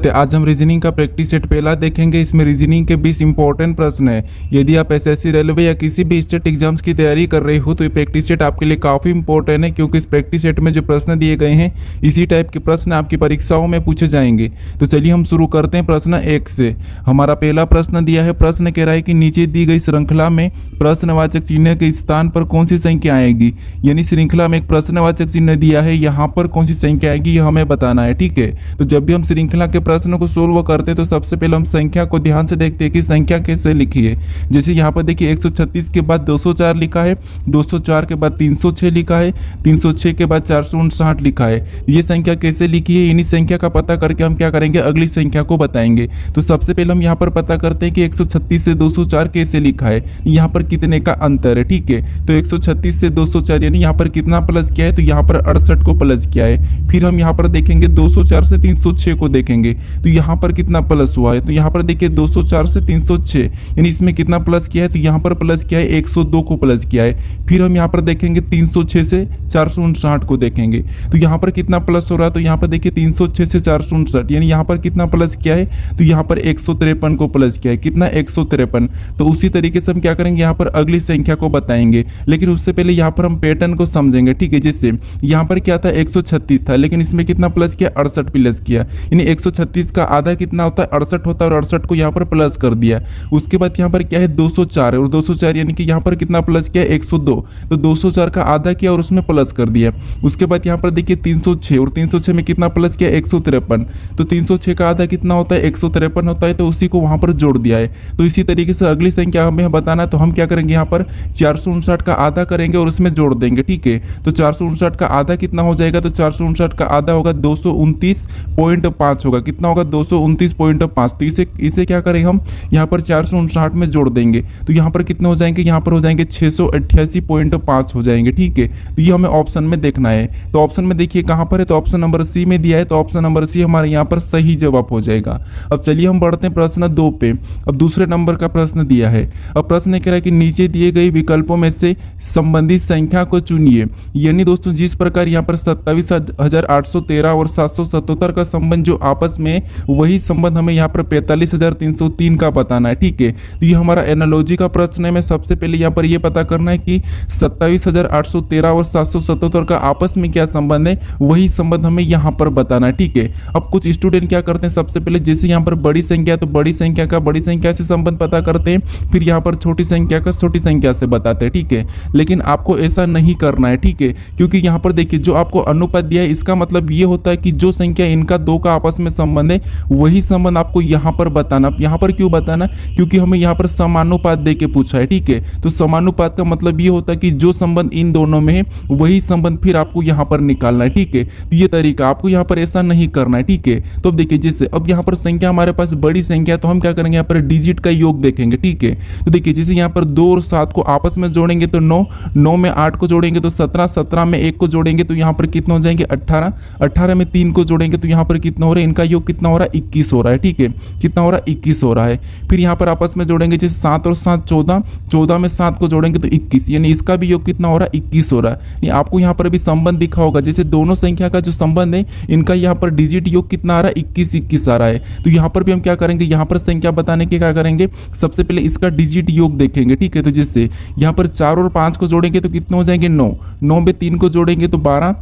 तो आज हम रीजनिंग का प्रैक्टिस सेट पहला देखेंगे। इसमें रीजनिंग के 20 इंपॉर्टेंट प्रश्न है। यदि आप एसएससी रेलवे या किसी भी स्टेट एग्जाम्स की तैयारी कर रहे हो तो ये प्रैक्टिस सेट आपके लिए काफ़ी इंपॉर्टेंट है, क्योंकि इस प्रैक्टिस सेट में जो प्रश्न दिए गए हैं इसी टाइप के प्रश्न आपकी परीक्षाओं में पूछे जाएंगे। तो चलिए हम शुरू करते हैं प्रश्न 1 से। हमारा पहला प्रश्न दिया है, प्रश्न कह रहा है कि नीचे दी गई श्रृंखला में प्रश्नवाचक चिन्ह के स्थान पर कौन सी संख्या आएगी। यानी श्रृंखला में एक प्रश्नवाचक चिन्ह दिया है, यहाँ पर कौन सी संख्या आएगी यह हमें बताना है। ठीक है, तो जब भी हम श्रृंखला के प्रश्नों को सोल्व करते हैं तो सबसे पहले हम संख्या को ध्यान से देखते हैं कि संख्या कैसे लिखी है। जैसे यहाँ पर देखिए 136 के बाद 204 लिखा है, 204 के बाद 306 लिखा है, 306 के बाद 459 लिखा है। ये संख्या कैसे लिखी है, इन्हीं संख्या का पता करके हम क्या करेंगे, अगली संख्या को बताएंगे। तो सबसे पहले हम यहाँ पर पता करते हैं कि 136 से 204 कैसे लिखा है, यहाँ पर कितने का अंतर है। ठीक है, तो 136 से 204 यानी यहाँ पर कितना प्लस किया है, तो यहाँ पर 68 को प्लस किया है। फिर हम यहाँ पर देखेंगे 204 से 306 को देखेंगे तो यहाँ पर कितना प्लस हुआ है, तो यहाँ पर देखिए 204 से 306 यानी इसमें कितना प्लस किया है, तो यहाँ पर प्लस किया है 102 को प्लस किया है। फिर हम यहाँ पर देखेंगे 306 से 459 को देखेंगे तो यहाँ पर कितना प्लस हो रहा है, तो यहाँ पर देखिए 306 से 459 यानी यहाँ पर कितना प्लस किया है, तो यहाँ पर 153 को प्लस किया है। कितना 153। तो उसी तरीके से हम क्या करेंगे, यहाँ पर अगली संख्या को बताएंगे, लेकिन उससे पहले यहाँ पर हम पैटर्न को समझेंगे। ठीक है, जैसे यहाँ पर क्या था 136 था, लेकिन इसमें कितना प्लस किया, 68 प्लस किया। यानी 136 का आधा कितना होता है, 68 होता है, और 68 को यहाँ पर प्लस कर दिया। उसके बाद यहाँ पर क्या है 204 है, और 204 यानी कि यहाँ पर कितना प्लस किया 102, तो 204 का आधा किया और उसमें प्लस कर दिया। उसके बाद यहाँ पर देखिए 306, और 306 में कितना प्लस किया 153, तो 306 का आधा कितना होता है 153 होता है, तो उसी को वहाँ पर जोड़ दिया है। तो इसी तरीके से अगली संख्या हमें बताना, तो हम क्या करेंगे, यहाँ पर 459 का आधा करेंगे और उसमें जोड़ देंगे। ठीक है, तो 459 का आधा कितना हो जाएगा, तो 459 का आधा होगा 229.5 होगा। कितना होगा 229.5। तो इसे क्या करेंगे हम यहाँ पर 459 में जोड़ देंगे तो यहाँ पर कितने हो जाएंगे, यहाँ पर हो जाएंगे 688.5 हो जाएंगे। ठीक है, तो ये हमें ऑप्शन में देखना है। तो ऑप्शन में देखिए कहाँ पर है, तो ऑप्शन नंबर सी में दिया है, तो ऑप्शन नंबर सी हमारे यहाँ पर सही जवाब हो जाएगा। अब चलिए हम बढ़ते हैं प्रश्न 2 पे। अब दूसरे नंबर का प्रश्न दिया है। अब प्रश्न कह रहा है कि नीचे दिए गए विकल्पों में से संबंधित संख्या को चुनिए। यानी दोस्तों जिस प्रकार यहाँ पर 27,813 और 777 का संबंध जो आपस में, वही संबंध हमें यहाँ पर 45,303 का बताना है। ठीक है, तो ये हमारा एनालॉजी का प्रश्न है। मैं सबसे पहले यहाँ पर ये पता करना है कि 27,813 और 777 का आपस में क्या संबंध है, वही संबंध हमें यहाँ पर बताना है। ठीक है, अब कुछ स्टूडेंट क्या करते हैं, सबसे पहले जैसे यहाँ पर बड़ी संख्या, तो बड़ी संख्या का बड़ी संख्या से संबंध पता करते हैं, फिर यहाँ पर छोटी संख्या का छोटी संख्या से बताते हैं। ठीक है, लेकिन आपको ऐसा नहीं करना है। ठीक है, क्योंकि यहाँ पर देखिए जो आपको अनुपात दिया है, इसका मतलब ये होता है कि जो संख्या इनका दो का आपस में संबंध है, वही संबंध आपको यहाँ पर बताना। यहाँ पर क्यों बताना, क्योंकि हमें यहाँ पर समानुपात दे के पूछा है। ठीक है, तो समानुपात का मतलब ये होता है कि जो संबंध इन दोनों में है, वही संबंध फिर आपको यहाँ पर निकालना है। ठीक है, तो ये तरीका आपको यहाँ पर ऐसा नहीं करना है। ठीक है, तो अब देखिए जैसे अब यहाँ पर संख्या हमारे पास बड़ी संख्या, तो हम क्या करेंगे, यहाँ पर डिजिट का योग देखेंगे। ठीक है, तो देखिए जैसे यहाँ पर 2 और 7 को आपस में जोड़ेंगे तो 9, 9 में 8 को जोड़ेंगे तो 17, 17 में 1 को जोड़ेंगे तो यहाँ पर कितना हो जाएंगे 18, 18 में 3 को जोड़ेंगे तो यहाँ पर कितना हो रहा है, इनका योग कितना हो रहा है 21 हो रहा है। ठीक है, कितना हो रहा है 21 हो रहा है। फिर यहाँ पर आपस में जोड़ेंगे जैसे 7 और 7 14, 14 में 7 को जोड़ेंगे तो 21, यानी इसका भी योग कितना हो रहा है 21 हो रहा है। ये आपको यहाँ पर भी संबंध दिखा होगा, जैसे दोनों संख्या का जो संबंध है, इनका यहाँ पर डिजिट योग कितना आ रहा है 21 21 आ रहा है। तो यहाँ पर भी हम क्या करेंगे, यहाँ पर संख्या बताने के क्या करेंगे, सबसे पहले इसका डिजिट योग देखेंगे। ठीक है, तो जैसे यहाँ पर 4 और 5 को जोड़ेंगे तो कितने हो जाएंगे 9, 9 में 3 को जोड़ेंगे तो 12,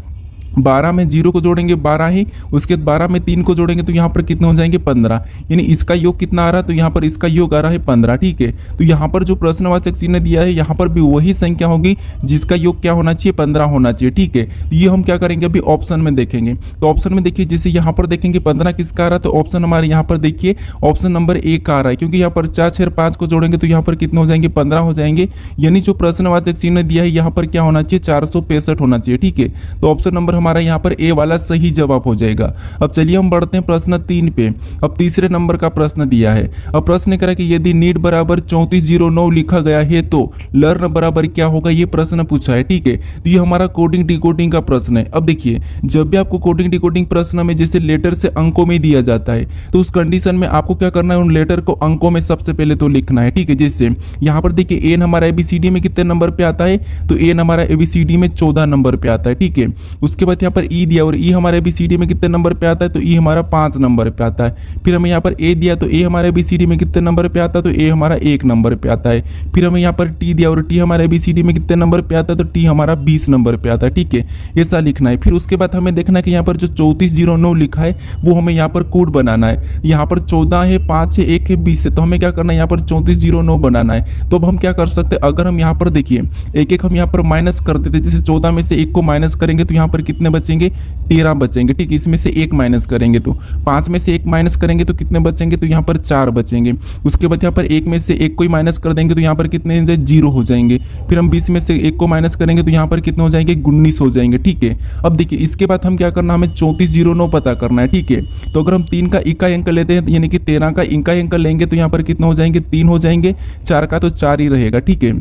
12 में 0 को जोड़ेंगे 12 ही, उसके बाद 12 में 3 को जोड़ेंगे तो यहाँ पर कितने हो जाएंगे 15, यानी इसका योग कितना आ रहा है, तो यहाँ पर इसका योग आ रहा है 15। ठीक है, तो यहाँ पर जो प्रश्नवाचक चिन्ह दिया है, यहाँ पर भी वही संख्या होगी जिसका योग क्या होना चाहिए 15 होना चाहिए। ठीक है, तो ये हम क्या करेंगे अभी ऑप्शन में देखेंगे। तो ऑप्शन में देखिए जैसे यहाँ पर देखेंगे 15 किसका आ रहा है, तो ऑप्शन हमारे यहाँ पर देखिए ऑप्शन नंबर 1 का आ रहा है, क्योंकि यहाँ पर 4 6 5 को जोड़ेंगे तो यहाँ पर कितने हो जाएंगे 15 हो जाएंगे, यानी जो प्रश्नवाचक चिन्ह दिया है यहाँ पर क्या होना चाहिए 465 होना चाहिए। ठीक है, तो ऑप्शन नंबर हमारा यहाँ पर ए वाला सही जवाब हो जाएगा। अब चलिए हम बढ़ते हैं प्रश्न 3 पे। अब तीसरे नंबर का प्रश्न दिया है। अब प्रश्न कह रहा है कि यदि नीट बराबर 3409 लिखा गया है तो लर्न बराबर क्या होगा, ये प्रश्न पूछा है। ठीक है, तो ये हमारा कोडिंग डिकोडिंग का प्रश्न है। अब देखिए जब भी आपको कोडिंग डिकोडिंग प्रश्न में जैसे लेटर से अंकों में दिया जाता है, तो उस कंडीशन में आपको क्या करना है, उन लेटर को अंकों में सबसे पहले तो लिखना है। ठीक है, जैसे यहाँ पर देखिए एन हमारा एबीसीडी में कितने नंबर पे आता है, तो एन हमारा एबीसीडी में 14 नंबर पे आता है। ठीक है, उसके बाद यहाँ पर ई दिया और ई हमारे ABCD में कितने नंबर पे आता है, तो ई हमारा 5 नंबर पे आता है। फिर हमें यहाँ पर ए दिया तो ए हमारे ABCD में कितने नंबर पे आता है, तो ए हमारा 1 नंबर पे आता है। फिर हमें यहाँ पर टी दिया और टी हमारे ABCD में कितने नंबर पे आता है, तो टी हमारा 20 नंबर पे आता है। ठीक है, ऐसा लिखना है। फिर उसके बाद हमें देखना है कि यहाँ पर जो 3409 लिखा है वो हमें यहाँ पर कोड बनाना है। यहाँ पर 14 है, 5 है, 1 है, 20 है, तो हमें क्या करना है, यहाँ पर 3409 बनाना है। तो अब हम क्या कर सकते हैं, अगर हम यहाँ पर देखिए एक एक हम यहाँ पर माइनस कर देते, जैसे 14 में से 1 को माइनस करेंगे तो यहाँ पर कितने बचेंगे, 13 बचेंगे। ठीक है, इसमें से 1 माइनस करेंगे तो 5 में से 1 माइनस करेंगे तो कितने बचेंगे, तो यहाँ पर 4 बचेंगे। उसके बाद यहाँ पर 1 में से 1 को ही माइनस कर देंगे तो यहाँ पर कितने 0 हो जाएंगे। फिर हम 20 में से 1 को माइनस करेंगे तो यहाँ पर कितने हो जाएंगे, 19 हो जाएंगे। ठीक है, अब देखिए इसके बाद हम क्या करना, हमें 3409 पता करना है। ठीक है, तो अगर हम 3 का इकाई अंक लेते हैं यानी कि 13 का इकाई अंक लेंगे तो यहाँ पर कितना हो जाएंगे, 3 हो जाएंगे। 4 का तो 4 ही रहेगा। ठीक है,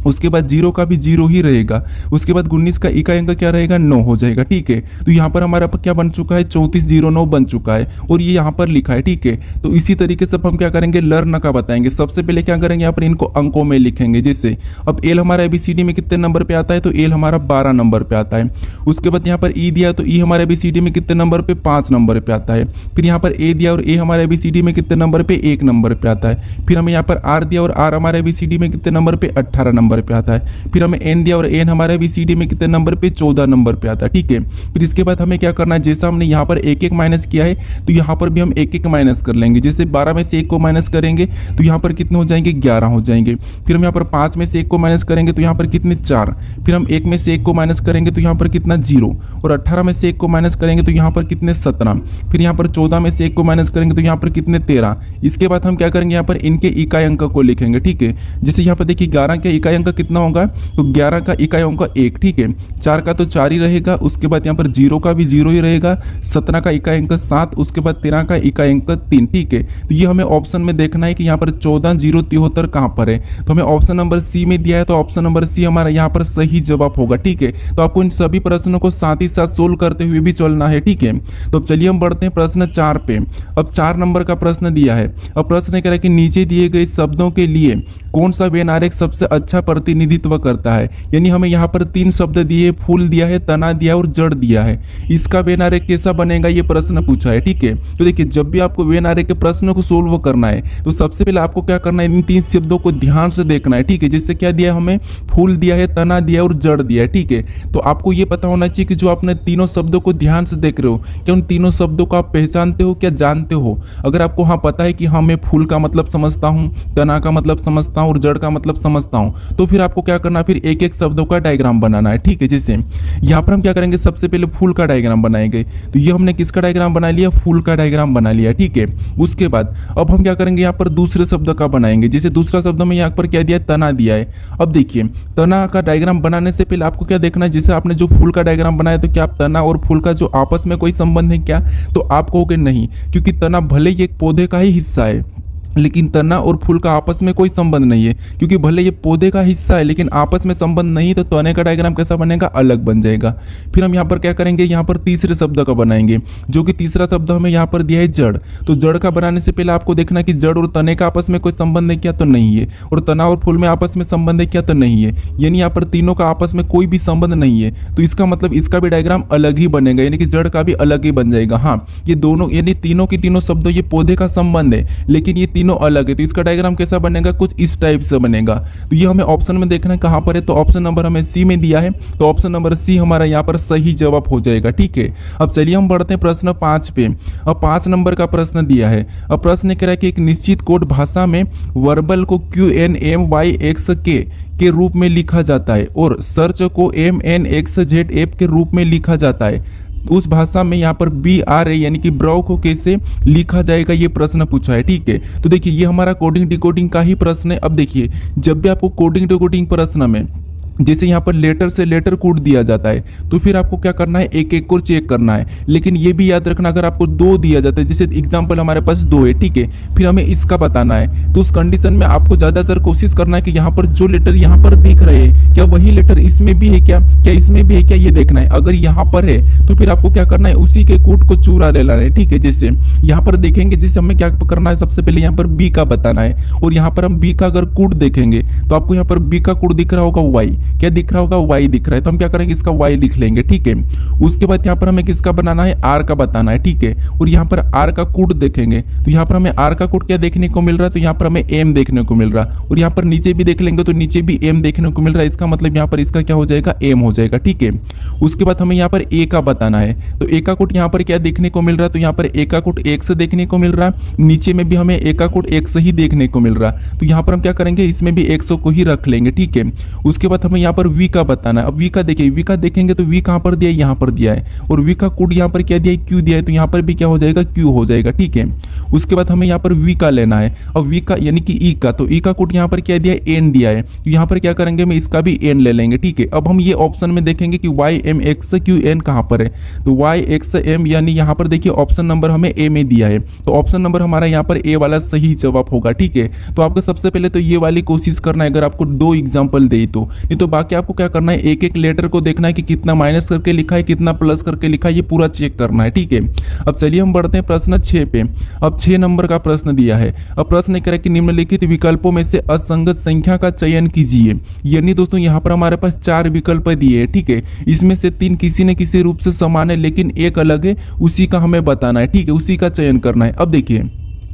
उसके बाद 0 का भी 0 ही रहेगा। उसके बाद 19 का इकाई अंक क्या रहेगा, 9 हो जाएगा। ठीक है, तो यहाँ पर हमारा क्या बन चुका है, 3409 बन चुका है और ये यहाँ पर लिखा है। ठीक है, तो इसी तरीके से हम क्या करेंगे, लर्न का बताएंगे। सबसे पहले क्या करेंगे, यहाँ पर इनको अंकों में लिखेंगे। जैसे अब एल हमारा ABCD में कितने नंबर पे आता है, तो एल हमारा 12 नंबर पे आता है। उसके बाद यहाँ पर ई दिया तो ई हमारे ABCD में कितने नंबर पे, 5 नंबर पे आता है। फिर यहाँ पर ए दिया और ए हमारे ABCD में कितने नंबर पे, 1 नंबर पे आता है। फिर हमें यहाँ पर आर दिया और आर हमारे ABCD में कितने नंबर पे, 18 नंबर पे आता है। फिर हमें एन दिया और एन हमारे ABCD में कितने नंबर पे, 14 नंबर पे आता है। ठीक है, फिर इसके बाद हमें क्या करना है, जैसा हमने यहाँ पर 1 माइनस किया है तो यहाँ पर भी हम 1 माइनस कर लेंगे। जैसे 12 में से 1 को माइनस करेंगे तो यहाँ पर कितने हो जाएंगे, 11 हो जाएंगे। फिर हम यहाँ पर 5 में से 1 को माइनस करेंगे तो यहाँ पर कितने, 4। फिर हम 1 में से 1 को माइनस करेंगे तो यहाँ पर कितना, 0। और 18 में से 1 को माइनस करेंगे तो यहाँ पर कितने, 17। फिर यहाँ पर 14 में से 1 को माइनस करेंगे तो यहाँ पर कितने, 13। इसके बाद हम क्या करेंगे, यहाँ पर इनके इकाई अंक को लिखेंगे। ठीक है, जैसे यहाँ पर देखिए 11 का इकाई अंक कितना होगा, तो 11 का इकाई अंक 1। ठीक है, 4 का तो 4 ही रहेगा। उसके बाद यहाँ पर 0 का भी 0 ही रहेगा। 17 का इकाई अंक 7। उसके बाद 13 का इकाई अंक 3। ठीक है, तो ये हमें ऑप्शन में देखना है कि यहाँ पर 14,073 कहाँ पर है। तो हमें ऑप्शन नंबर सी में दिया है, तो ऑप्शन नंबर सी हमारा यहाँ पर सही जवाब होगा। ठीक है, तो आपको इन सभी प्रश्नों को साथ ही साथ सोल्व करते हुए भी चलना है। ठीक है, तो अब चलिए हम बढ़ते हैं प्रश्न 4 पे। अब 4 नंबर का प्रश्न दिया है। अब प्रश्न कह रहा है कि नीचे दिए गए शब्दों के लिए कौन सा वेन आरेख सबसे अच्छा प्रतिनिधित्व करता है। यानी हमें यहाँ पर 3 शब्द दिए, फूल दिया है, तना दिया और जड़ दिया है। इसका वेन आरेख कैसा बनेगा, ये प्रश्न पूछा है। ठीक है, तो देखिए जब भी आपको वेन आरेख के प्रश्नों को सोल्व करना है तो सबसे पहले आपको क्या करना है, इन 3 शब्दों को ध्यान से देखना है। ठीक है, जिससे क्या दिया है, हमें फूल दिया है, तना दिया है और जड़ दिया है। ठीक है, तो आपको ये पता होना चाहिए कि जो आपने तीनों शब्दों को ध्यान से देख रहे हो, क्या उन तीनों शब्दों को आप पहचानते हो, क्या जानते हो। अगर आपको हाँ पता है कि हाँ मैं फूल का मतलब समझता हूँ, तना का मतलब समझता हूँ और जड़ का मतलब समझता हूँ, तो फिर आपको क्या करना, फिर एक एक शब्दों का डायग्राम बनाना है। ठीक है, जैसे यहाँ पर हम क्या करेंगे, सबसे पहले फूल का डायग्राम बनाएंगे। तो ये हमने किसका डायग्राम बना लिया, फूल का डायग्राम बना लिया। ठीक है, उसके बाद अब हम क्या करेंगे, यहाँ पर दूसरे शब्द का बनाएंगे। जैसे दूसरा शब्द में यहाँ पर क्या दिया है, तना दिया है। अब देखिए तना का डायग्राम बनाने से पहले आपको क्या देखना है, जैसे आपने जो फूल का डायग्राम बनाया तो क्या आप तना और फूल का जो आपस में कोई संबंध है क्या, तो आप कहोगे नहीं, क्योंकि तना भले ही एक पौधे का ही हिस्सा है लेकिन तना और फूल का आपस में कोई संबंध नहीं है। क्योंकि भले ये पौधे का हिस्सा है लेकिन आपस में संबंध नहीं, तो तने का डायग्राम कैसा बनेगा, अलग बन जाएगा। फिर हम यहाँ पर क्या करेंगे, यहाँ पर तीसरे शब्द का बनाएंगे, जो कि तीसरा शब्द हमें यहाँ पर दिया है जड़। तो जड़ का बनाने से पहले आपको देखना कि जड़ और तने का आपस में कोई संबंध है क्या, तो नहीं है। और तना और फूल में आपस में संबंध है क्या, तो नहीं है। यानी यहाँ पर तीनों का आपस में कोई भी संबंध नहीं है, तो इसका मतलब इसका भी डायग्राम अलग ही बनेगा, यानी कि जड़ का भी अलग ही बन जाएगा। हाँ, ये दोनों यानी तीनों की तीनों शब्द ये पौधे का संबंध है लेकिन ये तीनों अलग है, तो इसका डायग्राम कैसा बनेगा, कुछ इस टाइप से बनेगा। तो ये हमें ऑप्शन में देखना है कहां पर है, तो ऑप्शन नंबर हमें सी में दिया है, तो ऑप्शन नंबर सी हमारा यहाँ पर सही जवाब हो जाएगा। ठीक है, अब चलिए हम बढ़ते हैं प्रश्न 5 पे। अब 5 नंबर का प्रश्न दिया है। अब प्रश्न कह रहा है कि एक निश्चित कोड भाषा में वर्बल को QNMYXK के रूप में लिखा जाता है और सर्च को MNXZF के रूप में लिखा जाता है। उस भाषा में यहाँ पर BRA यानी कि ब्राउ को कैसे लिखा जाएगा, ये प्रश्न पूछा है। ठीक है, तो देखिए ये हमारा कोडिंग डिकोडिंग का ही प्रश्न है। अब देखिए जब भी आपको कोडिंग डिकोडिंग प्रश्न में जैसे यहाँ पर लेटर से लेटर कोड दिया जाता है तो फिर आपको क्या करना है, एक एक को चेक करना है। लेकिन ये भी याद रखना अगर आपको 2 दिया जाता है, जैसे एग्जांपल हमारे पास 2 है, ठीक है, फिर हमें इसका बताना है, तो उस कंडीशन में आपको ज्यादातर कोशिश करना है कि यहाँ पर जो लेटर यहाँ पर दिख रहे हैं क्या वही लेटर इसमें भी है क्या, क्या इसमें भी है क्या, ये देखना है। अगर यहाँ पर है तो फिर आपको क्या करना है, उसी के कोड को चुरा ले लाना है। ठीक है, जैसे यहाँ पर देखेंगे, जैसे हमें क्या करना है, सबसे पहले यहाँ पर बी का बताना है और यहाँ पर हम बी का अगर कोड देखेंगे तो आपको यहाँ पर बी का कोड दिख रहा होगा Y, क्या दिख रहा होगा, वाई दिख रहा है, तो हम क्या करेंगे इसका वाई लिख लेंगे, ठीक है। उसके बाद यहाँ पर हमें किसका बनाना है, आर का बताना है, ठीक है। और यहाँ पर आर का कोड देखेंगे तो यहाँ पर हमें आर का कोड क्या देखने को मिल रहा है, तो यहाँ पर हमें एम देखने को मिल रहा है। और यहाँ पर नीचे भी देख लेंगे तो नीचे भी एम देखने को मिल रहा है, इसका मतलब यहाँ पर इसका क्या हो जाएगा, एम हो जाएगा, ठीक है। उसके बाद हमें यहाँ पर ए का बताना है, तो ए का कोड यहाँ पर क्या देखने को मिल रहा है, तो यहाँ पर ए का कोड एक से देखने को मिल रहा है, नीचे में भी हमें ए का कोड एक से ही देखने को मिल रहा है, तो यहाँ पर हम क्या करेंगे इसमें भी 100 को ही रख लेंगे, ठीक है। उसके बाद हमें यहाँ पर वी का बताना है। अब वी का देखिए, वी का देखेंगे तो वी कहाँ पर दिया है, यहाँ पर दिया है, और वी का कोड यहाँ पर क्या दिया है, क्यू दिया है, तो यहाँ पर भी क्या हो जाएगा, क्यू हो जाएगा, ठीक है। उसके बाद हमें यहाँ पर वी का लेना है। अब वी का यानी कि ई का, तो ई का कोड यहाँ पर क्या दिया है, एन दिया है, तो यहाँ पर क्या करेंगे हम इसका भी एन ले लेंगे, ठीक है। अब हम ये ऑप्शन में देखेंगे कि Y M X Q N कहाँ पर है, तो वाई एक्स एम यानी यहाँ पर देखिए ऑप्शन नंबर हमें ए में दिया है, तो ऑप्शन नंबर हमारा यहाँ पर ए वाला सही जवाब होगा, ठीक है। तो आपको सबसे पहले तो ये वाली कोशिश करना है, अगर आपको 2 एग्जाम्पल दे तो, नहीं तो बाकी आपको क्या करना है, एक एक लेटर को देखना है कि कितना माइनस करके लिखा है, कितना प्लस करके लिखा है, ये पूरा चेक करना है, ठीक है। अब चलिए हम बढ़ते हैं प्रश्न 6 पे। अब 6 नंबर का प्रश्न दिया है। अब प्रश्न कह रहा है कि निम्नलिखित विकल्पों में से असंगत संख्या का चयन कीजिए। यानी दोस्तों यहाँ पर हमारे पास 4 विकल्प दिए हैं, ठीक है। इसमें से 3 किसी न किसी रूप से समान है लेकिन एक अलग है, उसी का हमें बताना है, ठीक है, उसी का चयन करना है। अब देखिए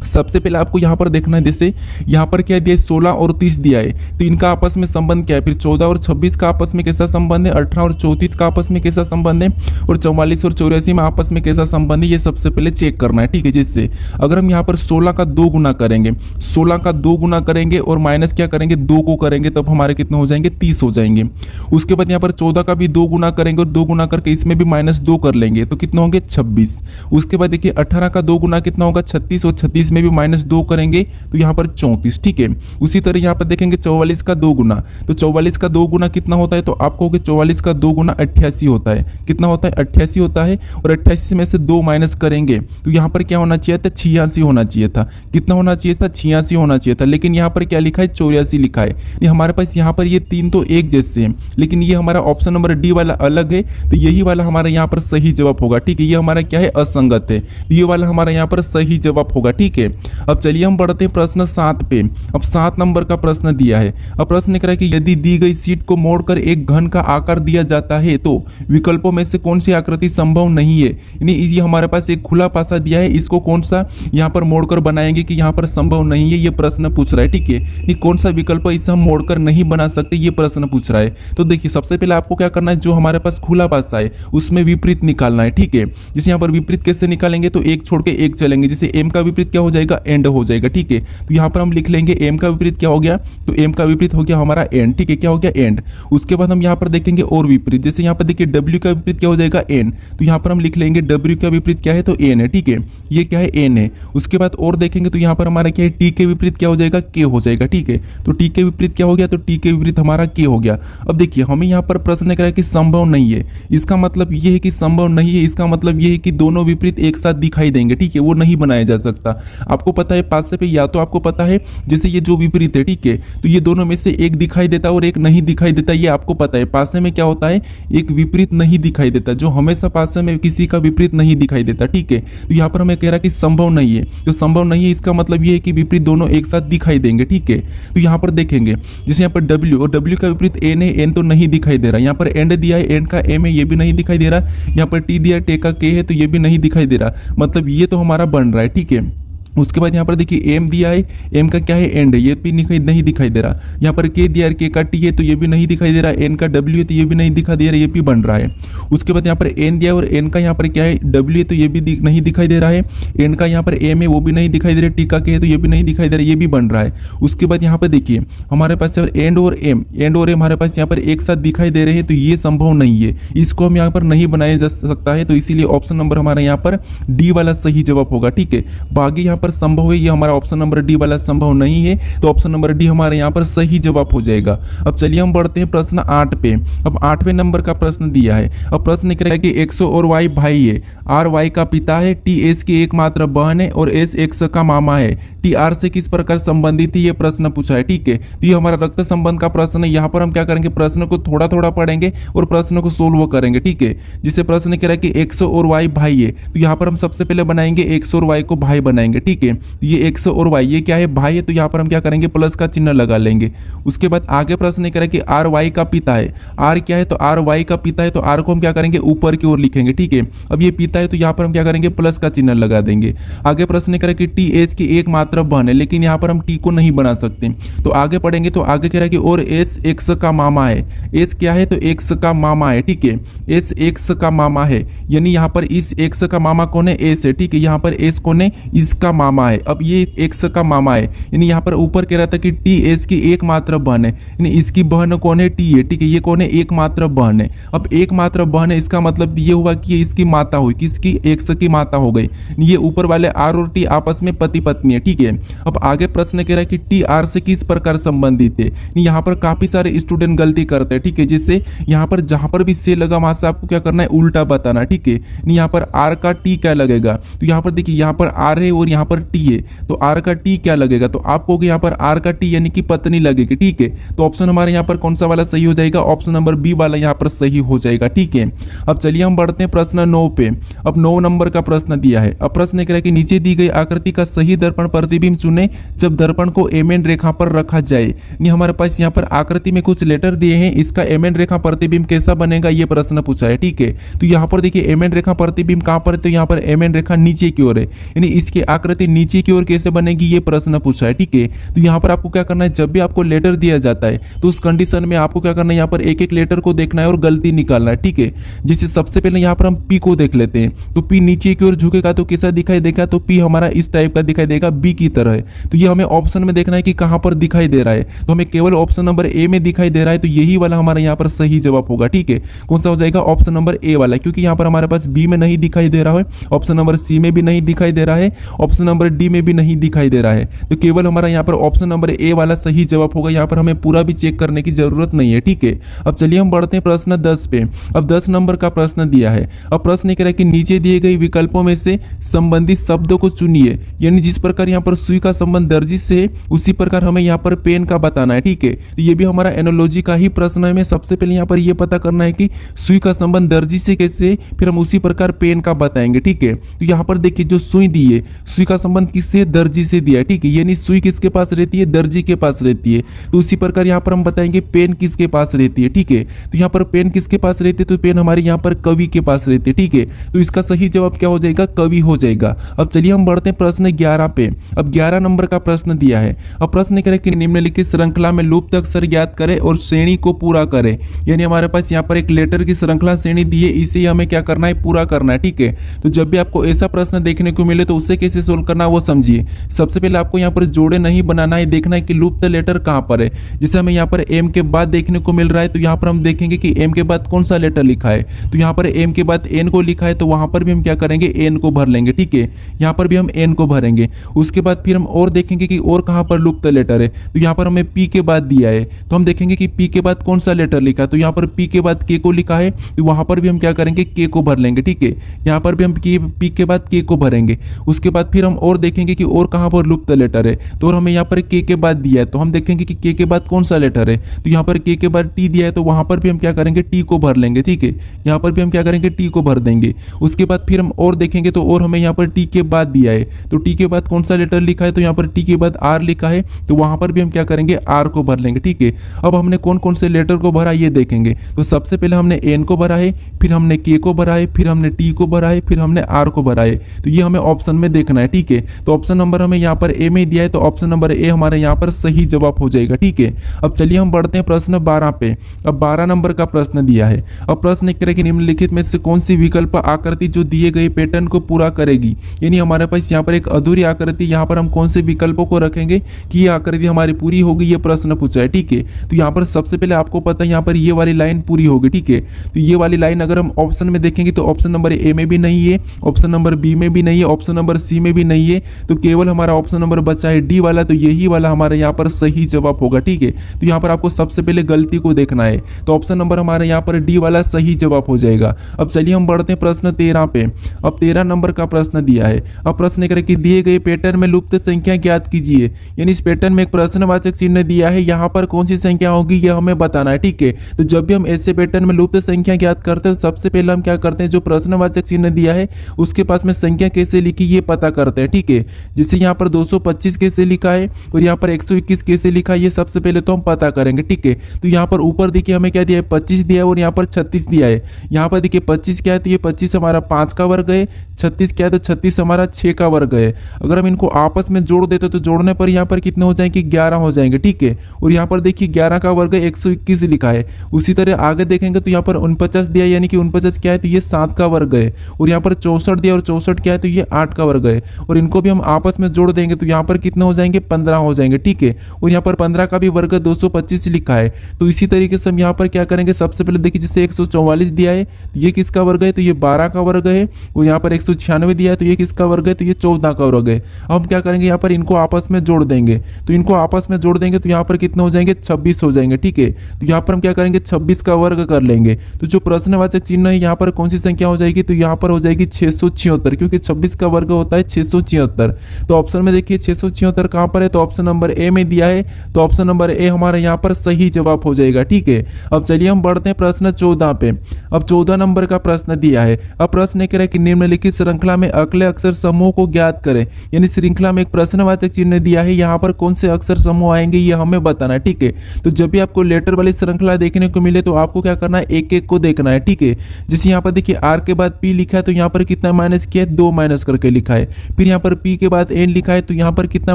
सबसे पहले आपको यहाँ पर देखना है, जैसे यहाँ पर क्या दिया है, 16 और 30 दिया है, तो इनका आपस में संबंध क्या है। फिर 14 और 26 का आपस में कैसा संबंध है, 18 और 34 का आपस में कैसा संबंध है, और 44 और 84 में आपस में कैसा संबंध है, ये सबसे पहले चेक करना है, ठीक है। जिससे अगर हम यहाँ पर 16 का 2 गुना करेंगे, 16 का 2 गुना करेंगे और माइनस क्या करेंगे, 2 को करेंगे, तब हमारे कितने हो जाएंगे, 30 हो जाएंगे। उसके बाद यहाँ पर 14 का भी 2 गुना करेंगे और 2 गुना करके इसमें भी -2 कर लेंगे, तो कितने होंगे, 26। उसके बाद देखिए 18 का 2 गुना कितना होगा, 36, और 36 में भी -2 करेंगे तो यहाँ पर 34, ठीक है। उसी तरह यहाँ पर देखेंगे 44 का 2 गुना, तो 44 का 2 गुना कितना होता है, तो आपको 44 का 2 गुना 88 होता है, कितना होता है, 88 होता है। और 88 में से 2 माइनस करेंगे तो यहाँ पर क्या होना चाहिए था, 86 होना चाहिए था, कितना होना चाहिए था, 86 होना चाहिए था, लेकिन यहाँ पर क्या लिखा है, 84 लिखा है। ये हमारे पास यहाँ पर ये 3 तो एक जैसे हैं, लेकिन ये हमारा ऑप्शन नंबर डी वाला अलग है, तो यही वाला हमारा यहाँ पर सही जवाब होगा, ठीक है। ये हमारा क्या है, असंगत है, ये वाला हमारा यहाँ पर सही जवाब होगा, ठीक है। अब चलिए हम बढ़ते हैं प्रश्न 7 पे। अब 7 नंबर का प्रश्न दिया है। अब प्रश्न कह रहा है कि यदि दी गई शीट को मोड़कर एक घन का आकार दिया जाता है तो विकल्पों में से कौन सी आकृति संभव नहीं है। यानी ये हमारे पास एक खुला पासा दिया है, इसको कौन सा यहाँ पर मोड़कर बनाएंगे कि यहाँ पर संभव नहीं है, ये प्रश्न पूछ रहा है, ठीक है। ये कौन सा विकल्प इसे हम मोड़कर नहीं बना सकते, ये प्रश्न पूछ रहा है। तो देखिए सबसे पहले आपको क्या करना है, जो हमारे पास खुला पासा है उसमें विपरीत निकालना है, ठीक है। जैसे यहाँ पर विपरीत कैसे निकालेंगे, तो एक छोड़ के एक चलेंगे, जैसे एम का विपरीत क्या हो जाएगा, एंड हो जाएगा, ठीक है। तो यहाँ पर हम लिख लेंगे एम का विपरीत क्या हो गया, तो एम का विपरीत हो गया हमारा एंड, ठीक है, क्या हो गया, एंड। उसके बाद हम यहाँ पर देखेंगे और विपरीत, जैसे यहाँ पर देखिए डब्ल्यू का विपरीत क्या हो जाएगा, एन, तो यहाँ पर हम लिख लेंगे डब्ल्यू का विपरीत क्या है, तो एन है, ठीक है, ये क्या है, एन है। उसके बाद और देखेंगे तो यहाँ पर हमारा क्या है, टी के विपरीत क्या हो जाएगा, के हो जाएगा, ठीक है। तो टी के विपरीत क्या हो गया, तो टी के विपरीत हमारा के हो गया। अब देखिए हमें यहाँ पर प्रश्न करा है कि संभव नहीं है, इसका मतलब ये है कि संभव नहीं है, इसका मतलब ये है कि दोनों विपरीत एक साथ दिखाई देंगे, ठीक है, वो नहीं बनाया जा सकता। आपको पता है पासे पे, या तो आपको पता है जैसे ये जो विपरीत है, ठीक है, तो ये दोनों में से एक दिखाई देता है और एक नहीं दिखाई देता, ये आपको पता है। पासे में क्या होता है, एक विपरीत नहीं दिखाई देता, जो हमेशा पासे में किसी का विपरीत नहीं दिखाई देता, ठीक है। तो यहाँ पर हमें कह रहा है कि संभव नहीं है, तो संभव नहीं है इसका मतलब ये है कि विपरीत दोनों एक साथ दिखाई देंगे, ठीक है। तो यहाँ पर देखेंगे जैसे यहाँ पर डब्ल्यू, और डब्ल्यू का विपरीत एन है, एन तो नहीं दिखाई दे रहा, यहाँ पर एंड दिया है, एंड का एम है, ये भी नहीं दिखाई दे रहा, यहाँ पर टी दिया है, टे का के है, तो ये भी नहीं दिखाई दे रहा, मतलब ये तो हमारा बन रहा है, ठीक है। उसके बाद यहाँ पर देखिए एम दिया है, एम का क्या है, एंड है, ये भी नहीं दिखाई दे रहा। यहाँ पर के दिया है, के का टी है, तो ये भी नहीं दिखाई दे रहा। एन का डब्ल्यू है, तो ये भी नहीं दिखाई दे रहा, ये भी बन रहा है। उसके बाद यहाँ पर एन दिया है और एन का यहाँ पर क्या है, डब्ल्यू है, तो ये भी नहीं दिखाई दे रहा है। एन का यहाँ पर एम है, वो भी नहीं दिखाई दे रहा, टी का के है, तो ये भी नहीं दिखाई दे रहा, ये भी बन रहा है। उसके बाद यहाँ पर देखिए हमारे पास एंड और एम, एंड और एम हमारे पास यहाँ पर एक साथ दिखाई दे रहे हैं, तो ये संभव नहीं है, इसको हम यहाँ पर नहीं बनाया जा सकता है, तो इसीलिए ऑप्शन नंबर हमारा यहाँ पर डी वाला सही जवाब होगा, ठीक है। बाकी यहाँ पर संभव है, ये हमारा ऑप्शन नंबर डी वाला संभव नहीं है, तो ऑप्शन नंबर डी हमारे यहाँ पर सही जवाब हो जाएगा। अब चलिए हम बढ़ते हैं प्रश्न 8 पे। अब 8वें नंबर का प्रश्न दिया है। अब प्रश्न कह रहा है कि एक्स और वाई भाई है, आर वाई का पिता है, टी एस की एकमात्र बहन है और एस एक्स का मामा है, टी आर से किस प्रकार संबंधित है, ये प्रश्न पूछा है, ठीक है। तो ये हमारा रक्त संबंध का प्रश्न है। यहाँ पर हम क्या करेंगे, प्रश्न को थोड़ा थोड़ा पढ़ेंगे और प्रश्न को सोल्व करेंगे, ठीक है। जिसे प्रश्न कह रहा है कि एक्स और वाई भाई है, तो यहाँ पर हम सबसे पहले बनाएंगे एक्स और वाई को भाई बनाएंगे, ठीक ठीक है। ये x और y ये क्या है, भाई है, तो यहाँ पर हम क्या करेंगे, प्लस का चिन्ह लगा लेंगे। उसके बाद आगे प्रश्न करें कि r y का पिता है। r क्या है, तो r y का पिता है, तो r को हम क्या करेंगे, ऊपर की ओर लिखेंगे, ठीक है। अब ये पिता है तो यहाँ पर हम क्या करेंगे, प्लस का चिन्ह लगा देंगे। आगे प्रश्न करें कि t h की एकमात्र बहन है, लेकिन यहाँ पर हम t को नहीं बना सकते, तो आगे पढ़ेंगे तो आगे कह रहा है कि और s x का मामा है। s क्या है, तो x का मामा है, ठीक है। s x का मामा है, यानी यहाँ पर इस x का मामा कौन है, s है, ठीक है। यहाँ पर s कौन है, इसका मामा है। अब ये x का मामा है, यानी यहाँ पर ऊपर कह रहा था कि t s की एकमात्र बहन है, यानी इसकी बहन कौन है, t है, ठीक है। ये कौन है, एकमात्र बहन है। अब एकमात्र बहन है, इसका मतलब ये हुआ कि ये इसकी माता हुई, किसकी, x की माता हो गई। ये ऊपर वाले r और t आपस में पति पत्नी है, ठीक है। अब आगे प्रश्न कह रहा है कि t r से किस प्रकार संबंधित है। यहाँ पर काफी सारे स्टूडेंट गलती करते हैं, ठीक है। जिससे यहाँ पर जहां पर भी से लगा वहां से आपको क्या करना है, उल्टा बताना, ठीक है। यहाँ पर r का t क्या लगेगा, तो यहाँ पर देखिए यहाँ पर r है और यहाँ पर t है, तो r का t क्या लगेगा, तो आपको यहाँ पर r का t यानी कि पत्नी लगेगी, ठीक है। तो ऑप्शन हमारे यहाँ पर कौन सा वाला सही हो जाएगा, ऑप्शन नंबर बी वाला यहाँ पर सही हो जाएगा, ठीक है। अब चलिए हम बढ़ते हैं प्रश्न 9 पे। अब 9 नंबर का प्रश्न दिया है। अब प्रश्न कह रहा है कि नीचे दी गई आकृति का सही दर्पण प्रतिबिंब चुने जब दर्पण को एमएन रेखा पर रखा जाए। नहीं, हमारे पास यहाँ पर आकृति में कुछ लेटर दिए हैं, इसका एमएन रेखा प्रतिबिंब कैसा बनेगा ये प्रश्न पूछा है, ठीक है। तो यहाँ पर देखिए एमएन रेखा प्रतिबिंब कहाँ पर है, तो यहाँ पर एमएन रेखा नीचे की ओर है, यानी इसकी आकृति नीचे की ओर कैसे बनेगी ये प्रश्न पूछा है, ठीक है। तो यहाँ पर आपको क्या करना है, जब भी आपको लेटर दिया जाता है तो उस कंडीशन में आपको क्या करना है, यहाँ पर एक एक लेटर को देखना है और गलती निकालना है, ठीक है। जैसे सबसे पहले यहाँ पर हम पी को देख लेते हैं, तो पी नीचे की ओर झुकेगा तो कैसा दिखाई देगा, तो पी हमारा इस टाइप का दिखाई देगा, बी की तरह है। तो ये हमें ऑप्शन में देखना है कि कहां पर दिखाई दे रहा है, तो हमें केवल ऑप्शन नंबर ए में दिखाई दे रहा है, तो यही वाला हमारा यहाँ पर सही जवाब होगा, ठीक है। कौन सा हो जाएगा, ऑप्शन नंबर ए वाला, क्योंकि यहाँ पर हमारे पास बी में नहीं दिखाई दे रहा है, ऑप्शन नंबर सी में भी नहीं दिखाई दे रहा है, ऑप्शन नंबर डी में भी नहीं दिखाई दे रहा है, तो केवल हमारा यहाँ पर ऑप्शन नंबर ए वाला सही जवाब होगा। यहाँ पर हमें पूरा भी चेक करने की जरूरत नहीं है, ठीक है। अब चलिए हम बढ़ते हैं प्रश्न 10 पे। अब 10 नंबर का प्रश्न दिया है। अब प्रश्न कह रहा है कि नीचे दिए गए विकल्पों में से संबंधित शब्दों को चुनिए, यानी जिस प्रकार यहाँ पर सुई का संबंध दर्जी से है उसी प्रकार हमें यहाँ पर पेन का बताना है, ठीक है। तो ये भी हमारा एनोलॉजी का ही प्रश्न है। हमें सबसे पहले यहाँ पर ये पता करना है कि सुई का संबंध दर्जी से कैसे, फिर हम उसी प्रकार पेन का बताएंगे, ठीक है। तो यहाँ पर देखिए जो सुई दी है, सुई का संबंध किससे, दर्जी से दिया है, ठीक है। यानी सुई किसके पास रहती है, दर्जी के पास रहती है। तो उसी प्रकार यहाँ पर हम बताएंगे पेन किसके पास रहती है, ठीक है। तो यहाँ पर पेन किसके पास रहती है, तो पेन हमारे यहाँ पर कवि के पास रहती है, ठीक है। तो इसका सही जवाब क्या हो जाएगा, कवि हो जाएगा। अब चलिए हम बढ़ते हैं प्रश्न 11 पे। अब 11 नंबर का प्रश्न दिया है। अब प्रश्न करें कि निम्नलिखित श्रृंखला में लुप्त अक्षर ज्ञात करें और श्रेणी को पूरा करें, यानी हमारे पास यहाँ पर एक लेटर की श्रृंखला श्रेणी दी है, इसे हमें क्या करना है, पूरा करना है, ठीक है। तो जब भी आपको ऐसा प्रश्न देखने को मिले तो उसे कैसे सोल्व करना वो समझिए। सबसे पहले आपको यहाँ पर जोड़े नहीं बनाना है, देखना है कि लुप्त लेटर कहाँ पर है। जैसे हमें यहाँ पर एम के बाद देखने को मिल रहा है, तो यहाँ पर हम देखेंगे कि एम के बाद कौन सा लेटर लिखा है, तो यहाँ पर एम के बाद एन को लिखा है, तो वहां पर भी हम क्या करेंगे, एन को भर लेंगे, ठीक है। यहाँ पर भी हम एन को भरेंगे। उसके बाद फिर हम और देखेंगे कि और कहाँ पर लुप्त लेटर है, तो यहाँ पर हमें पी के बाद दिया है, तो हम देखेंगे कि पी के बाद कौन सा लेटर लिखा है, तो यहाँ पर पी के बाद के को लिखा है, तो वहां पर भी हम क्या करेंगे, के को भर लेंगे, ठीक है। यहाँ पर भी हम पी के बाद के को भरेंगे। उसके बाद फिर हम और देखेंगे कि और कहाँ पर लुप्त लेटर है, तो हमें यहाँ पर के बाद दिया है, तो हम देखेंगे कि के बाद कौन सा लेटर है, तो यहाँ पर के बाद टी दिया है, तो वहां पर भी हम क्या करेंगे, टी को भर लेंगे, ठीक है। यहाँ पर भी हम क्या करेंगे, टी को भर देंगे। उसके बाद फिर हम और देखेंगे तो और हमें यहाँ पर टी के बाद दिया है, तो टी के बाद कौन सा लेटर लिखा है, तो यहाँ पर टी के बाद आर लिखा है, तो वहां पर भी हम क्या करेंगे, आर को भर लेंगे, ठीक है। अब हमने कौन कौन से लेटर को भरा ये देखेंगे। तो सबसे पहले हमने एन को भरा है, फिर हमने के को भरा है, फिर हमने टी को भरा है, फिर हमने आर को भरा है। तो ये हमें ऑप्शन में देखना है, ठीक है। तो ऑप्शन नंबर हमें यहाँ पर ए में दिया है, तो ऑप्शन नंबर ए हमारे यहाँ पर सही जवाब हो जाएगा, ठीक है। अब चलिए हम बढ़ते हैं प्रश्न 12 पे। अब 12 नंबर का प्रश्न दिया है। अब प्रश्न कह रहा है कि निम्नलिखित में से कौन सी विकल्प आकृति जो दिए गए पैटर्न को पूरा करेगी, यानी हमारे पास यहाँ पर एक अधूरी आकृति, यहाँ पर हम कौन से विकल्पों को रखेंगे कि ये आकृति हमारी पूरी होगी, ये प्रश्न पूछा है, ठीक है। तो यहाँ पर सबसे पहले आपको पता है यहाँ पर ये वाली लाइन पूरी होगी, ठीक है। तो ये वाली लाइन अगर हम ऑप्शन में देखेंगे तो ऑप्शन नंबर ए में भी नहीं है, ऑप्शन नंबर बी में भी नहीं है, ऑप्शन नंबर सी में भी नहीं है, तो केवल हमारा ऑप्शन नंबर बचा है डी वाला, तो यही वाला हमारे यहाँ पर सही जवाब होगा, ठीक है। तो यहाँ पर आपको सबसे पहले गलती को देखना है, तो ऑप्शन नंबर हमारे यहाँ पर डी वाला सही जवाब हो जाएगा। अब चलिए हम बढ़ते हैं प्रश्न 13 पे। अब 13 नंबर का प्रश्न दिया है। अब प्रश्न करें कि दिए गए पैटर्न में लुप्त संख्या ज्ञात कीजिए, यानी इस पैटर्न में एक प्रश्नवाचक चिन्ह दिया है, यहाँ पर कौन सी संख्या होगी यह हमें बताना है, ठीक है। तो जब भी हम ऐसे पैटर्न में लुप्त संख्या ज्ञात करते हैं, सबसे पहले हम क्या करते हैं, जो प्रश्नवाचक चिन्ह दिया है उसके पास में संख्या कैसे लिखी ये पता करते हैं, है, ठीक है। जैसे यहाँ पर 225 कैसे लिखा है और यहाँ पर 121 कैसे लिखा है, ये सबसे पहले तो हम पता करेंगे, ठीक है। तो यहाँ पर ऊपर देखिए हमें क्या दिया है, 25 दिया है और यहाँ पर 36 दिया है। यहाँ पर देखिए 25 क्या है, तो ये 25 हमारा 5 का वर्ग है, 36 क्या है तो 36 हमारा 6 का वर्ग है। अगर हम इनको आपस में जोड़ देते तो जोड़ने पर यहाँ पर कितने हो जाएंगे, 11 हो जाएंगे, ठीक है। और यहाँ पर देखिए 11 का वर्ग 121 लिखा है। उसी तरह आगे देखेंगे तो यहाँ पर 49 दिया है, यानी कि 49 क्या है तो ये 7 का वर्ग है। और यहाँ पर 64 दिया और 64 क्या है तो ये 8 का वर्ग है। और इनको भी हम आपस में जोड़ देंगे तो यहाँ पर कितने हो जाएंगे, 15 हो जाएंगे, ठीक है। और यहाँ पर 15 का भी वर्ग 225 लिखा है। तो इसी तरीके से हम यहाँ पर क्या करेंगे, सबसे पहले देखिए जैसे 144 दिया है तो ये किसका वर्ग है, तो ये 12 का वर्ग है। और यहाँ पर 196 दिया है तो ये किसका वर्ग है, तो ये 14 का वर्ग है। अब हम क्या करेंगे, यहाँ पर इनको आपस में जोड़ देंगे। तो इनको आपस में जोड़ देंगे तो यहाँ पर कितने हो जाएंगे, 26 हो जाएंगे, ठीक है। तो यहाँ पर हम क्या करेंगे, 26 का वर्ग कर लेंगे। तो जो प्रश्नवाचक चिन्ह है यहाँ पर कौन सी संख्या हो जाएगी, तो यहाँ पर हो जाएगी 676, क्योंकि 26 का वर्ग होता है 676। तो ऑप्शन में देखिए 676 कहाँ पर है, तो ऑप्शन नंबर ए में दिया है। तो ऑप्शन नंबर ए हमारा यहाँ पर सही जवाब हो जाएगा, ठीक है। अब चलिए हम बढ़ते हैं प्रश्न 14 पे। अब 14 नंबर का प्रश्न दिया है। अब प्रश्न कह रहा है कि निम्नलिखित श्रृंखला में अगले अक्षर समूह को ज्ञात करें। यानी श्रृंखला में एक प्रश्नवाचक चिन्ह दिया है, यहाँ पर कौन से अक्षर समूह आएंगे ये हमें बताना है, ठीक है। तो जब भी आपको लेटर वाली श्रृंखला देखने को मिले तो आपको क्या करना है, एक एक को देखना है, ठीक है। जैसे यहाँ पर देखिए आर के बाद पी लिखा है तो यहाँ पर कितना माइनस किया है, 2 माइनस करके लिखा है। फिर यहाँ पर पी के बाद एन लिखा है तो यहाँ पर कितना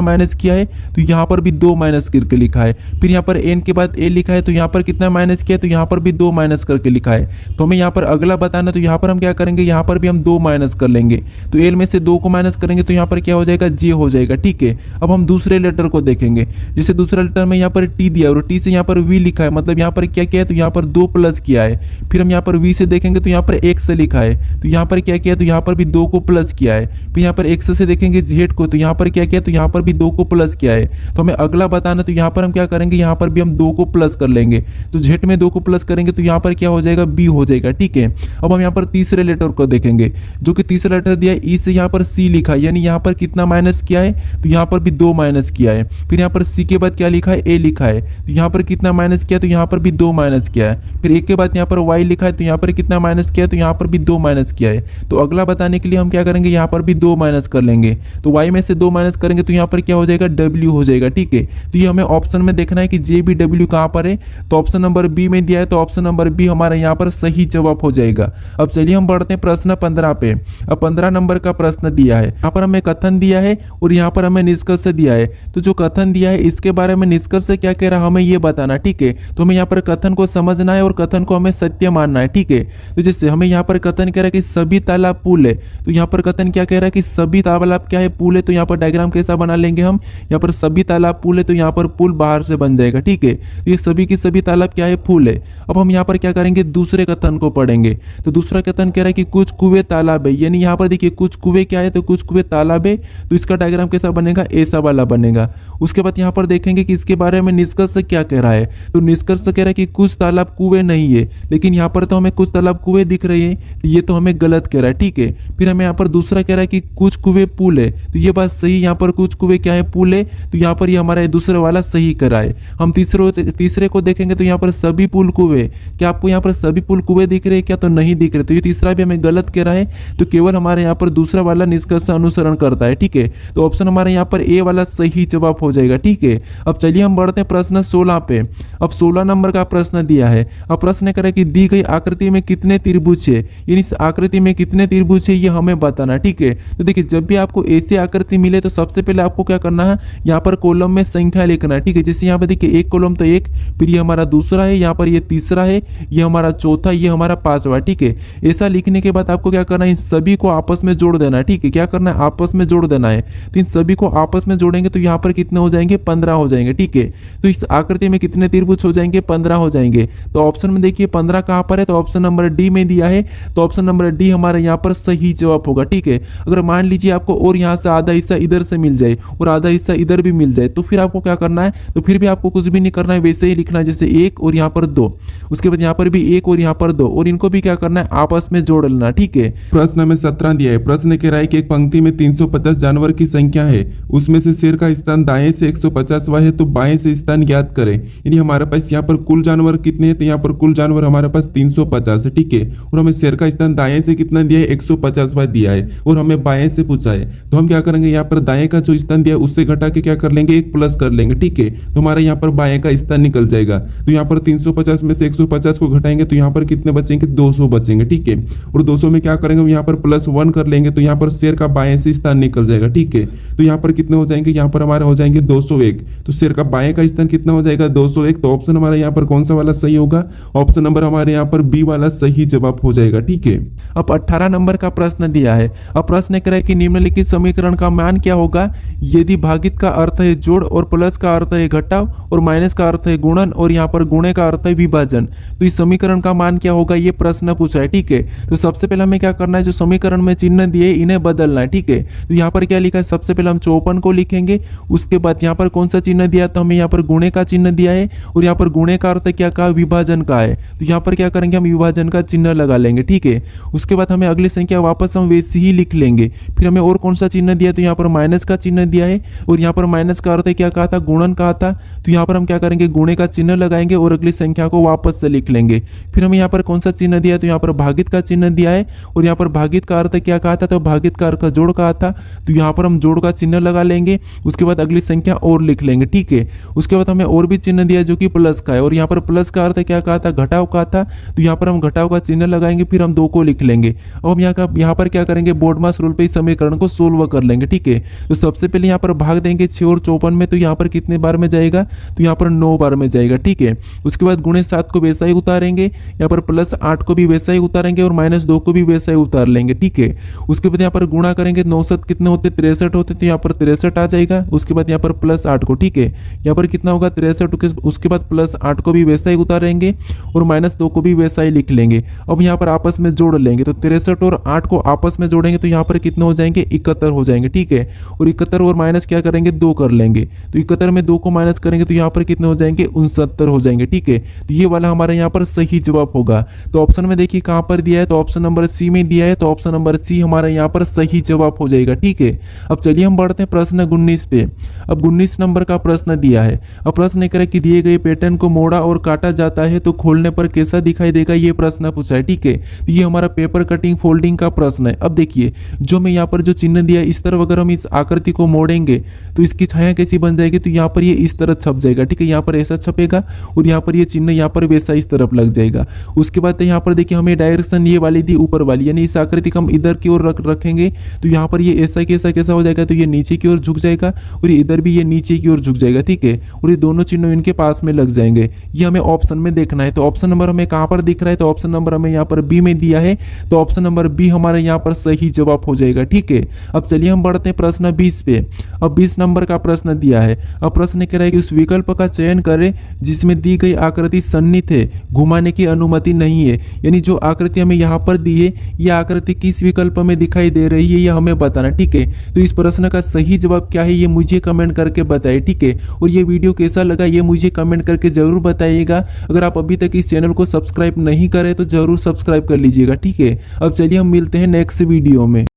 माइनस किया है, तो यहाँ पर भी 2 माइनस करके लिखा है। फिर यहाँ पर एन के बाद ए लिखा है तो यहाँ पर कितना माइनस किया है, तो यहाँ पर भी 2 माइनस करके लिखा है। तो हमें यहाँ पर अगला बताना, तो यहाँ पर हम क्या करेंगे, यहाँ पर भी हम 2 माइनस कर लेंगे। तो एल में से 2 को माइनस करेंगे तो यहाँ पर क्या हो जाएगा, जे हो जाएगा, ठीक है। अब हम दूसरे लेटर को देखेंगे। जैसे दूसरा लेटर में यहाँ पर टी दिया और टी से यहाँ पर वी लिखा है, मतलब यहाँ पर क्या किया है, तो यहाँ पर 2 प्लस किया है। फिर हम यहाँ पर वी से देखेंगे तो यहाँ पर एक्स से लिखा है, तो यहाँ पर क्या किया है, तो यहाँ पर भी 2 को प्लस किया है। फिर यहाँ पर एक्स से देखेंगे जेड को, तो यहाँ पर क्या किया, तो यहाँ पर भी 2 को प्लस किया है। तो हमें अगला बताना, तो यहाँ पर हम क्या करेंगे, यहाँ पर भी हम 2 को प्लस कर लेंगे। तो जेड में 2 को प्लस करेंगे तो यहाँ पर क्या हो जाएगा, बी हो जाएगा, ठीक है। अब हम यहाँ पर तीसरे लेटर को देखेंगे, जो कि तीसरा लेटर दिया है ई से यहाँ पर सी लिखा है, यानी यहाँ पर कितना माइनस किया है, तो यहाँ पर भी 2 माइनस किया है। फिर यहाँ पर सी के बाद क्या लिखा है, ए लिखा है, तो यहाँ पर कितना माइनस किया, तो यहाँ पर भी 2 माइनस किया है। फिर एक के बाद यहाँ पर वाई लिखा है, तो यहाँ पर कितना माइनस किया है, तो यहाँ पर भी 2 माइनस किया है। तो अगला बताने के लिए हम क्या करेंगे, यहाँ पर भी 2 माइनस कर लेंगे। तो वाई में से 2 माइनस करेंगे तो यहाँ पर क्या हो जाएगा, डब्ल्यू हो जाएगा, ठीक है। तो ये हमें ऑप्शन में देखना है कि जे बी डब्ल्यू कहाँ पर है। तो ऑप्शन नंबर बी में दिया है, तो ऑप्शन नंबर बी हमारा यहाँ पर सही जवाब हो जाएगा। अब चलिए हम बढ़ते हैं प्रश्न 15 पे। अब 15 नंबर का प्रश्न दिया है, यहाँ पर हमें कथन दिया है और यहाँ पर हमें निष्कर्ष दिया है। तो जो कथन दिया है इसके बारे में निष्कर्ष क्या कह रहा है हमें ये बताना, ठीक है। तो हमें यहाँ पर कथन को समझना है और कथन को हमें सत्य मानना है, ठीक है। तो जैसे हमें यहाँ पर कथन कह रहा है कि सभी तालाब पुल है, तो यहाँ पर कथन क्या कह रहा है कि सभी तालाब क्या है, पुल है। तो यहाँ पर डायग्राम कैसा बना लेंगे हम, यहाँ पर सभी तालाब पुल है तो यहाँ पर पुल बाहर से बन जाएगा, ठीक है। ये सभी की सभी तालाब क्या है, पुल है। अब हम यहाँ पर क्या करेंगे, दूसरे कथन को पढ़ेंगे। तो दूसरा कथन कह रहा है कि कुछ कुएं तालाब है, यानी यहाँ पर देखिए कुछ कुएं क्या है, तो कुछ कुएं तालाब है। तो इसका डायग्राम कैसा बनेगा, ऐसा वाला बनेगा। उसके बाद यहाँ पर देखेंगे कि इसके बारे में निष्कर्ष क्या कह रहा है। तो निष्कर्ष कह रहा है कि कुछ तालाब कुएं नहीं है, लेकिन यहाँ पर तो हमें कुछ तालाब कुएं दिख रही है, तो ये तो हमें गलत कह रहा है, ठीक है। फिर हमें यहाँ पर दूसरा कह रहा है कि कुछ कुएं पुल है, तो ये बात सही, यहाँ पर कुछ कुएं क्या है, पुल है। तो यहाँ पर ये हमारा दूसरे वाला सही कह रहा है। हम तीसरे को देखेंगे तो यहाँ पर सभी पुल कुएं, क्या आपको यहाँ पर सभी पुल कुएं दिख रहे हैं क्या, तो नहीं दिख रहे। तो ये तीसरा भी हमें गलत कह रहा है। तो केवल हमारे यहाँ पर दूसरा वाला निष्कर्ष अनुसरण करता है, ठीक है। तो ऑप्शन हमारे यहाँ पर ए वाला सही जवाब हो जाएगा, ठीक है। अब चलिए हम बढ़ते हैं प्रश्न 16 पे। अब 16 नंबर का प्रश्न दिया है। अब प्रश्न करें कि दी गई आकृति में कितने त्रिभुज है, यानी इस आकृति में कितने त्रिभुज है ये हमें बताना, ठीक है। तो देखिए जब भी आपको ऐसी आकृति मिले तो सबसे पहले आपको क्या करना है, यहाँ पर कॉलम में संख्या लिखना है, ठीक है। जैसे यहाँ पर देखिए एक कॉलम तो एक, फिर ये हमारा दूसरा है, यहाँ पर ये तीसरा है, ये हमारा चौथा, ये हमारा पांचवा, ठीक है। ऐसा लिखने के बाद आपको क्या करना है, इन सभी को आपस में जोड़ देना है, ठीक है। क्या करना है, आपस में जोड़ देना है। तो इन सभी को आपस में जोड़ेंगे तो यहाँ पर कितने हो जाएंगे, 15 हो जाएंगे, ठीक है। तो इस आकृति में कितने त्रिभुज हो जाएंगे, 15 हो जाएंगे। तो ऑप्शन में देखिए 15 कहाँ पर है, तो ऑप्शन नंबर डी में दिया है। तो ऑप्शन नंबर डी हमारे यहाँ पर सही जवाब होगा, ठीक है। अगर मान लीजिए आपको और यहाँ से आधा हिस्सा इधर से मिल जाए और आधा हिस्सा इधर भी मिल जाए, तो फिर आपको क्या करना है, तो फिर भी आपको कुछ भी नहीं करना है, वैसे ही लिखना है जैसे 1 और यहाँ पर 2, उसके बाद यहाँ पर भी 1 और यहाँ पर 2, और इनको भी क्या करना है, आपस में जोड़ लेना, ठीक है। प्रश्न में 17 दिया है। प्रश्न कह रहा है कि एक पंक्ति में 350 जानवर की संख्या है, उसमें से शेर का स्थान दाएं से 150वां है, तो बाएं से स्थान ज्ञात करें। यानी हमारे पास यहाँ पर कुल जानवर कितने हैं, तो यहाँ पर कुल जानवर हमारे पास 350 है, ठीक है। और हमें शेर का स्थान दाएं से कितना दिया है, 150वां दिया है, और हमें बाएं से पूछा है। तो हम क्या करेंगे, यहाँ पर दाएं का जो स्थान दिया है उससे घटा के क्या कर लेंगे, एक प्लस कर लेंगे। ठीक है, तो हमारा यहाँ पर बाएं का स्थान निकल जाएगा। तो यहाँ पर 350 में से 150 को घटाएंगे तो यहाँ पर कितने बचेंगे, 200 बचेंगे। ठीक है, और 200 में क्या करेंगे, यहाँ पर +1 कर लेंगे तो यहाँ पर शेर का बाएं से स्थान निकल जाएगा। ठीक है, तो यहाँ पर कितने हो जाएंगे, यहाँ पर हमारे हो जाएंगे 201। तो शेर का बाएं का स्थान कितना हो जाएगा, 201। तो ऑप्शन हमारा यहाँ पर कौन सा वाला सही होगा, ऑप्शन नंबर हमारे यहाँ पर बी वाला सही जवाब हो जाएगा। ठीक है, अब 18 नंबर का प्रश्न दिया है। अब प्रश्न कह रहा है कि निम्नलिखित समीकरण का मान क्या होगा यदि भागित का अर्थ है जोड़ और प्लस का अर्थ है घटाव और माइनस का अर्थ है गुणन और यहाँ पर गुणे का अर्थ है विभाजन। तो इस समीकरण का मान क्या होगा, ये प्रश्न पूछा है। ठीक है, तो सबसे पहले हमें क्या करना है, जो समीकरण में चिन्ह दिए इन्हें बदलना है। ठीक है, तो यहाँ पर क्या लिखा है, सबसे पहले हम 54 को लिखेंगे। उसके बाद यहाँ पर कौन सा चिन्ह दिया, तो हमें यहाँ पर गुणे का चिन्ह दिया है और यहाँ पर गुणे का अर्थ क्या कहा, विभाजन का है। तो यहाँ पर क्या करेंगे, हम विभाजन का चिन्ह लगा लेंगे। ठीक है, उसके बाद हमें अगली संख्या वापस हम वैसे ही लिख लेंगे। फिर हमें और कौन सा चिन्ह दिया, तो यहाँ पर माइनस का चिन्ह दिया है और यहाँ पर माइनस का अर्थ क्या कहा था, गुणन कहा था। तो यहाँ पर हम क्या करेंगे, गुणे का चिन्ह लगाएंगे और अगली संख्या को वापस से लिख लेंगे। फिर हमें यहाँ पर कौन सा चिन्ह दिया, तो यहाँ पर भागित का चिन्ह दिया है और यहाँ पर भागित का अर्थ क्या कहा था, तो भागित का अर्थ जोड़ कहा था। तो यहाँ पर हम जोड़ का चिन्ह लगा लेंगे, उसके बाद अगली संख्या और लिख लेंगे। ठीक है, उसके बाद हमें और भी चिन्ह दिया जो कि प्लस का है और यहाँ पर प्लस का अर्थ क्या कहा था, घटाव कहा था। तो यहाँ पर हम घटाव का चिन्ह लगाएंगे, फिर हम 2 को लिख लेंगे। अब हम यहाँ पर क्या करेंगे, बोर्ड मास रूल पे इस समीकरण को सोल्व कर लेंगे। ठीक है, तो सबसे पहले यहाँ पर भाग देंगे 6 और 54 में, तो यहाँ पर कितने बार में जाएगा, तो यहाँ पर 9 बार में जाएगा। ठीक है, उसके बाद गुणे 7 को वैसा ही उतारेंगे, यहाँ पर +8 को भी वैसा ही उतारेंगे और -2 को भी वैसा ही उतार लेंगे। ठीक है, उसके बाद यहाँ पर गुणा करेंगे, 9 7 कितने होते, 63 होते, तो यहाँ पर 63 आ जाएगा। उसके बाद यहाँ पर +8 को, ठीक है, यहाँ पर कितना होगा 63, उसके बाद +8 को भी वैसा ही उतारेंगे और -2 को भी वैसा ही लिख लेंगे। अब यहाँ पर आपस में जोड़ लेंगे, तो 63 और 8 को आपस में जोड़ेंगे तो यहाँ पर कितने हो जाएंगे, 71 हो जाएंगे। ठीक है, और 71 और माइनस क्या करेंगे, 2 कर लेंगे। तो 71 में 2 को माइनस करेंगे तो यहाँ पर कितने हो जाएंगे, 69 हो जाएंगे। ठीक है, तो ये वाला हमारे यहाँ पर सही जवाब होगा। तो ऑप्शन में देखिए कहाँ पर दिया है, तो ऑप्शन नंबर सी में दिया है, तो ऑप्शन नंबर सी हमारा यहाँ पर सही जवाब हो जाएगा। ठीक है, अब चलिए हम बढ़ते हैं प्रश्न 19 पे। अब 19 नंबर का प्रश्न दिया है। अब प्रश्न करें कि दिए गए पैटर्न को मोड़ा और काटा जाता है तो खोलने पर कैसा दिखाई देगा, ये प्रश्न पूछा है। ठीक है, तो ये हमारा पेपर कटिंग फोल्डिंग का प्रश्न है। अब देखिए जो मैं यहाँ पर जो चिन्ह दिया इस तरफ अगर हम इस आकृति को मोड़ेंगे तो इसकी छाया कैसी बन जाएगी, तो यहाँ पर ये इस तरह छप जाएगा। ठीक है, यहाँ पर ऐसा छपेगा और यहाँ पर ये चिन्ह यहाँ पर वैसा इस तरफ लग जाएगा। उसके बाद यहाँ पर देखिए हमें डायरेक्शन ये वाली दी ऊपर वाली, यानी इस आकृति को हम इधर की ओर रखेंगे तो यहाँ पर ये ऐसा कैसा हो जाएगा, तो ये नीचे की ओर झुक जाएगा और इधर भी ये नीचे की ओर झुक जाएगा। ठीक है, और ये दोनों चिन्ह इनके पास में लग जाएंगे। ये हमें ऑप्शन में देखना है। तो ऑप्शन नंबर हमें कहाँ पर दिख रहा है, तो ऑप्शन नंबर हमें यहाँ पर बी में दिया है, तो ऑप्शन नंबर बी हमारे यहाँ पर सही जवाब हो जाएगा। ठीक है, अब चलिए हम बढ़ते हैं प्रश्न 20 पे। अब 20 नंबर का प्रश्न दिया है। अब प्रश्न कह रहा है कि उस विकल्प का चयन करें जिसमें दी गई आकृति सन्निहित है, घुमाने की अनुमति नहीं है। यानी जो आकृति हमें यहाँ पर दी है यह आकृति किस विकल्प में दिखाई दे रही है, यह हमें बताना। ठीक है, तो इस प्रश्न का सही जवाब क्या है ये मुझे कमेंट करके बताइए। ठीक है, और ये वीडियो कैसा लगा ये मुझे कमेंट करके जरूर बताइएगा। अगर आप अभी तक इस चैनल को सब्सक्राइब नहीं करें तो जरूर सब्सक्राइब कर लीजिएगा। ठीक है, अब चलिए हम मिलते हैं नेक्स्ट वीडियो में।